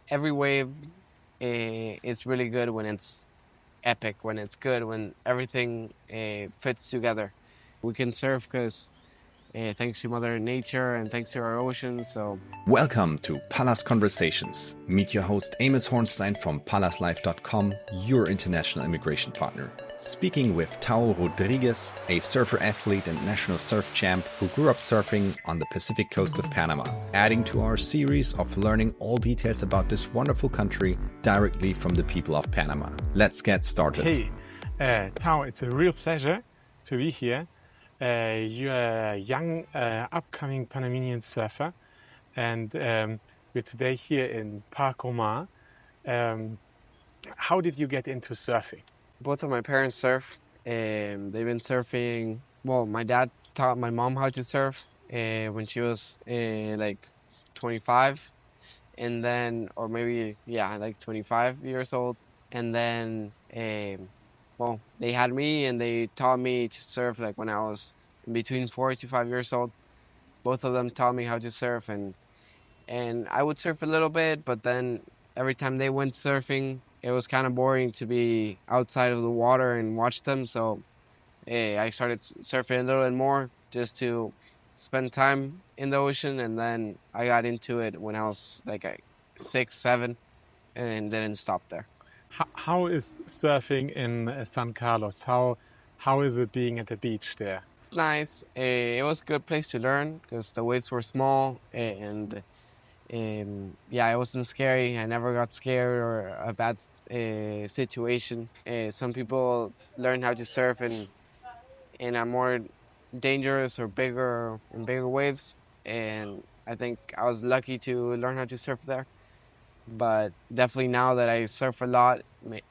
every wave is really good when it's epic, when it's good, when everything fits together. We can surf because thanks to Mother Nature and thanks to our ocean. So Welcome to Pallas Conversations. Meet your host Amos Hornstein from PallasLife.com, your international immigration partner. Speaking with Tao Rodriguez, a surfer athlete and national surf champ who grew up surfing on the Pacific Coast of Panama, adding to our series of learning all details about this wonderful country directly from the people of Panama. Let's get started. Hey, Tao, it's a real pleasure to be here. You're a young, upcoming Panamanian surfer, and we're today here in Panama. How did you get into surfing? both of my parents surf. They've been surfing. Well, my dad taught my mom how to surf when she was like 25, and then, or maybe, yeah, like 25 years old. And then, well, they had me and they taught me to surf like when I was between 4 to 5 years old. Both of them taught me how to surf, and I would surf a little bit, but then every time they went surfing, it was kind of boring to be outside of the water and watch them. So I started surfing a little bit more just to spend time in the ocean, and then I got into it when I was like 6, 7, and didn't stop there. How is surfing in San Carlos? How is it being at the beach there? Nice. It was a good place to learn because the waves were small, and yeah, it wasn't scary. I never got scared or a bad situation. Some people learn how to surf in a more dangerous or bigger waves, and I think I was lucky to learn how to surf there. But definitely now that I surf a lot,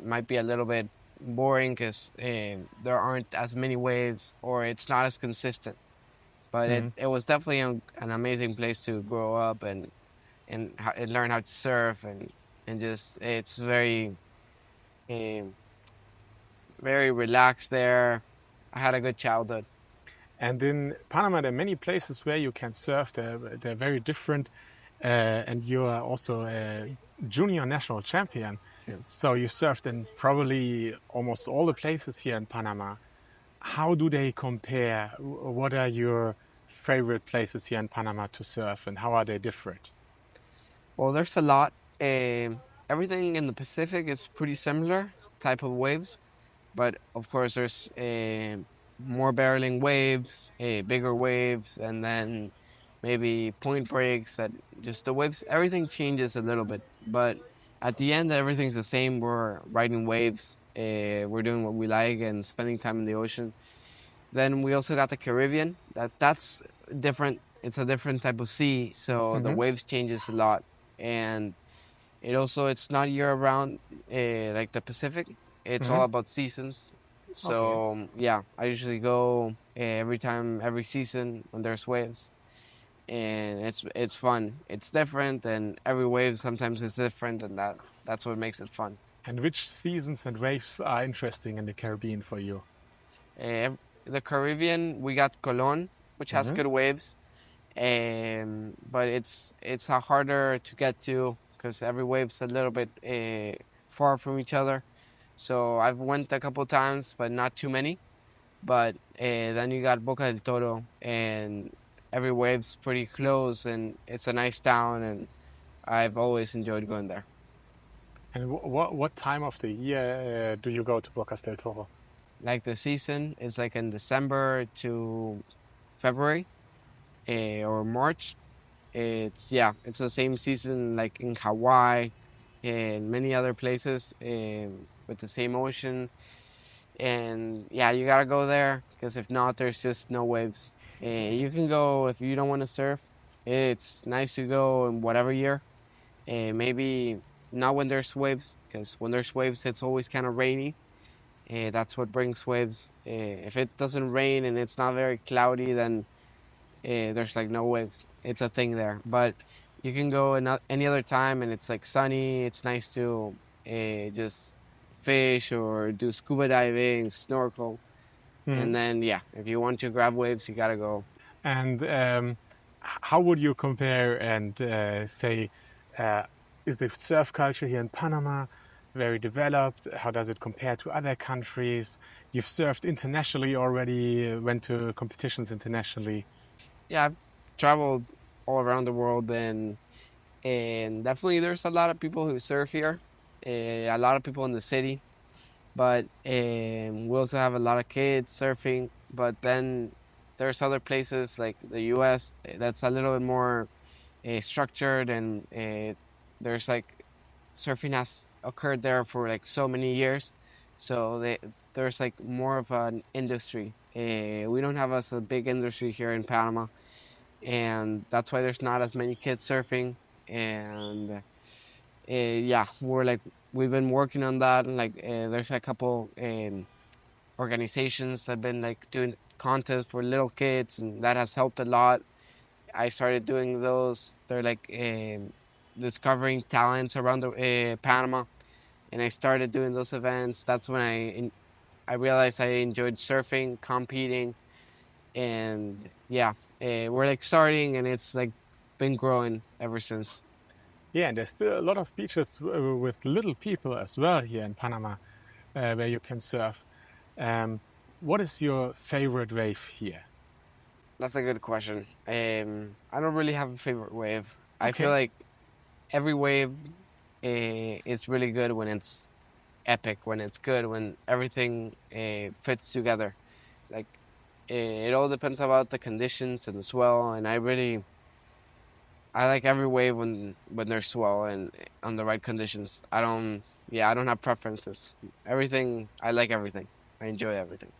might be a little bit boring because there aren't as many waves or it's not as consistent. But it was definitely an amazing place to grow up and learn how to surf and just it's very very relaxed there. I had a good childhood. And in Panama, there are many places where you can surf. They're very different. And you are also a junior national champion. Yeah. So you surfed in probably almost all the places here in Panama. How do they compare? What are your favorite places here in Panama to surf, and how are they different? Well, there's a lot. Everything in the Pacific is pretty similar type of waves, but of course there's more barreling waves, bigger waves, and then maybe point breaks. That just the waves, everything changes a little bit, but at the end everything's the same. We're riding waves. We're doing what we like and spending time in the ocean. Then we also got the Caribbean. That's different. It's a different type of sea, so the waves changes a lot, and it's not year round like the Pacific. It's all about seasons. So yeah, I usually go every season when there's waves, and it's fun. It's different, and every wave sometimes is different, and that's what makes it fun. And which seasons and waves are interesting in the Caribbean for you? The Caribbean, we got Colon, which has good waves, but it's harder to get to because every wave's a little bit far from each other. So I've went a couple times, but not too many. But then you got Boca del Toro, and every wave's pretty close, and it's a nice town, and I've always enjoyed going there. And what time of the year do you go to Bocas del Toro? Like the season is like in December to February or March. It's the same season like in Hawaii and many other places with the same ocean. And yeah, you gotta go there because if not, there's just no waves. You can go if you don't want to surf. It's nice to go in whatever year. Maybe not when there's waves, because when there's waves, it's always kind of rainy. That's what brings waves. If it doesn't rain and it's not very cloudy, then there's like no waves. It's a thing there. But you can go any other time and it's like sunny. It's nice to just fish or do scuba diving, snorkel. And then, yeah, if you want to grab waves, you got to go. And how would you compare and say is the surf culture here in Panama very developed? How does it compare to other countries? You've surfed internationally already, went to competitions internationally. Yeah, I've traveled all around the world, and definitely there's a lot of people who surf here. A lot of people in the city, but we also have a lot of kids surfing. But then there's other places like the U.S. That's a little bit more structured, and there's like surfing has occurred there for like so many years, so there's like more of an industry. We don't have a big industry here in Panama, and that's why there's not as many kids surfing. And yeah, we've been working on that. And like there's a couple organizations that have been like doing contests for little kids, and that has helped a lot. I started doing those. They're like discovering talents around Panama, and I started doing those events. That's when I realized I enjoyed surfing, competing, and yeah, we're like starting, and it's like been growing ever since. Yeah, and there's still a lot of beaches with little people as well here in Panama where you can surf. What is your favorite wave here? That's a good question. I don't really have a favorite wave. I feel Okay. like every wave is really good when it's epic, when it's good, when everything fits together. Like it all depends about the conditions and the swell, and I like every wave when there's swell and on the right conditions. I don't have preferences. Everything, I like everything. I enjoy everything.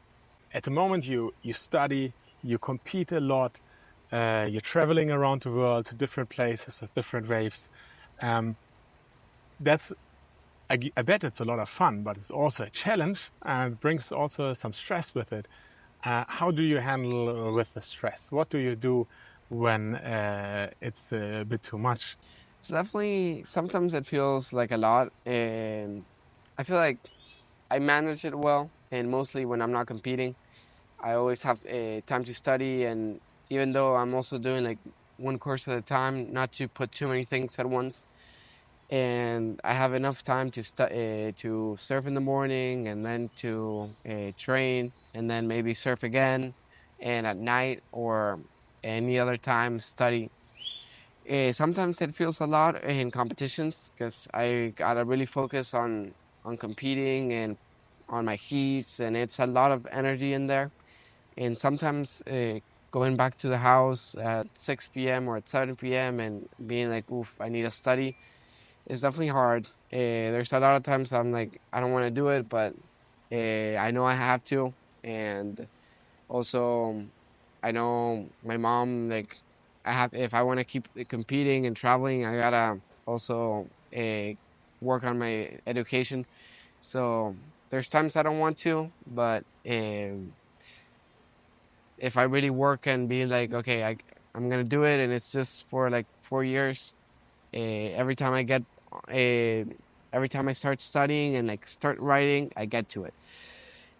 At the moment, you study, you compete a lot, you're traveling around the world to different places with different waves. Um, that's I bet it's a lot of fun, but it's also a challenge and brings also some stress with it. How do you handle with the stress? What do you do when it's a bit too much? It's definitely sometimes it feels like a lot, and I feel like I manage it well. And mostly when I'm not competing, I always have time to study. And even though I'm also doing like one course at a time, not to put too many things at once, and I have enough time to surf in the morning, and then to train, and then maybe surf again, and at night or any other time study. Sometimes it feels a lot in competitions because I gotta really focus on competing and on my heats, and it's a lot of energy in there. And sometimes going back to the house at 6 p.m. or at 7 p.m. and being like, "Oof, I need to study." It's definitely hard. There's a lot of times I'm like, I don't want to do it, but I know I have to. And also, I know my mom, like, if I want to keep competing and traveling, I gotta also work on my education. So there's times I don't want to, but if I really work and be like, okay, I'm gonna do it, and it's just for like 4 years. Every time I get, uh, every time I start studying and like start writing, I get to it.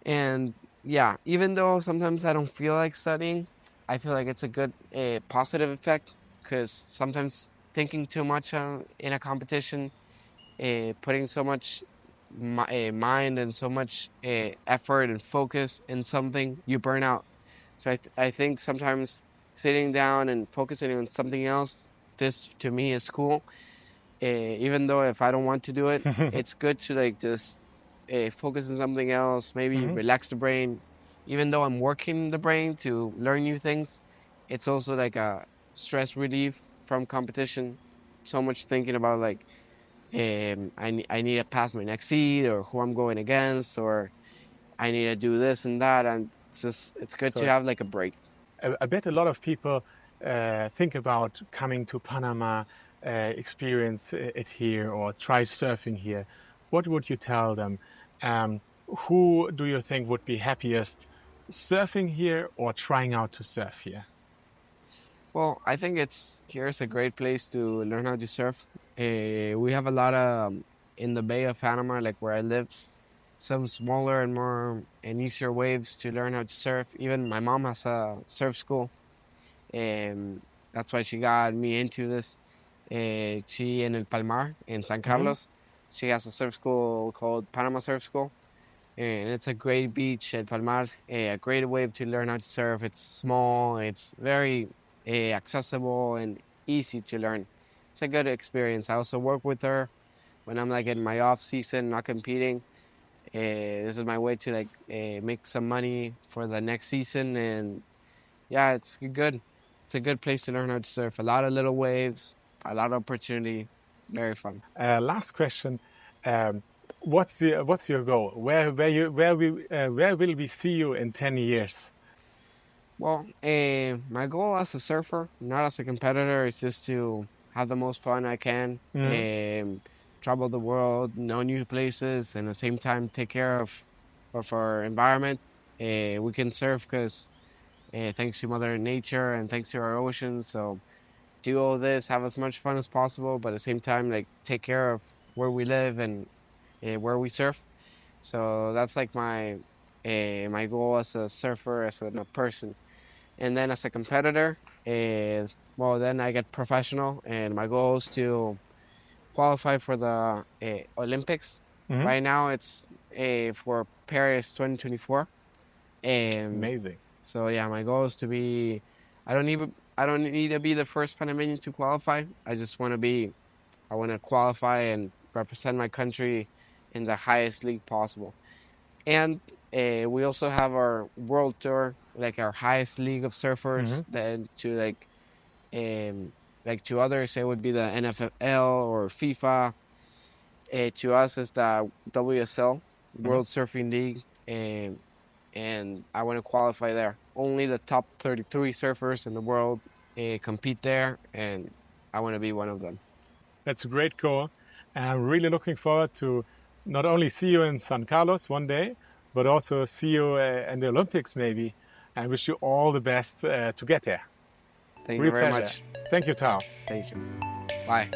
And yeah, even though sometimes I don't feel like studying, I feel like it's a good positive effect, because sometimes thinking too much in a competition, putting so much mind and so much effort and focus in something, you burn out. So I think sometimes sitting down and focusing on something else, this to me is cool. Even though if I don't want to do it, it's good to like just focus on something else, maybe Mhm. relax the brain. Even though I'm working the brain to learn new things, it's also like a stress relief from competition. So much thinking about like I need to pass my next seed, or who I'm going against, or I need to do this and that, and it's good to So have like a break. I bet a lot of people think about coming to Panama, experience it here, or try surfing here. What would you tell them? Um, who do you think would be happiest surfing here or trying out to surf here? Well, I think here's a great place to learn how to surf. We have a lot of in the Bay of Panama, like where I live, some smaller and more and easier waves to learn how to surf. Even my mom has a surf school, and that's why she got me into this. She in El Palmar in San Mm-hmm. Carlos. She has a surf school called Panama Surf School, and it's a great beach at Palmar. A great wave to learn how to surf. It's small. It's very accessible and easy to learn. It's a good experience. I also work with her when I'm like in my off season, not competing. This is my way to like make some money for the next season, and yeah, it's good. It's a good place to learn how to surf. A lot of little waves, a lot of opportunity, very fun. Last question. Um, what's your goal? Where will we see you in 10 years? Well, my goal as a surfer, not as a competitor, is just to have the most fun I can, Mm-hmm. travel the world, know new places, and at the same time take care of our environment. We can surf because thanks to Mother Nature and thanks to our oceans. So do all this, have as much fun as possible, but at the same time, like take care of where we live and where we surf. So that's like my goal as a surfer, as a person. And then as a competitor, well, then I get professional, and my goal is to qualify for the Olympics. Mm-hmm. Right now, it's for Paris 2024. Um, Amazing. so yeah, my goal is to be. I don't need to be the first Panamanian to qualify. I just want to be. I want to qualify and represent my country in the highest league possible. And we also have our world tour, like our highest league of surfers. Mm-hmm. Then to like to others, it would be the NFL or FIFA. To us, it's the WSL, Mm-hmm. World Surfing League, and I want to qualify there. Only the top 33 surfers in the world compete there, and I want to be one of them. That's a great goal. And I'm really looking forward to not only see you in San Carlos one day, but also see you in the Olympics maybe. I wish you all the best to get there. Thank you Real very pleasure. much. Thank you, Tao. Thank you. Bye.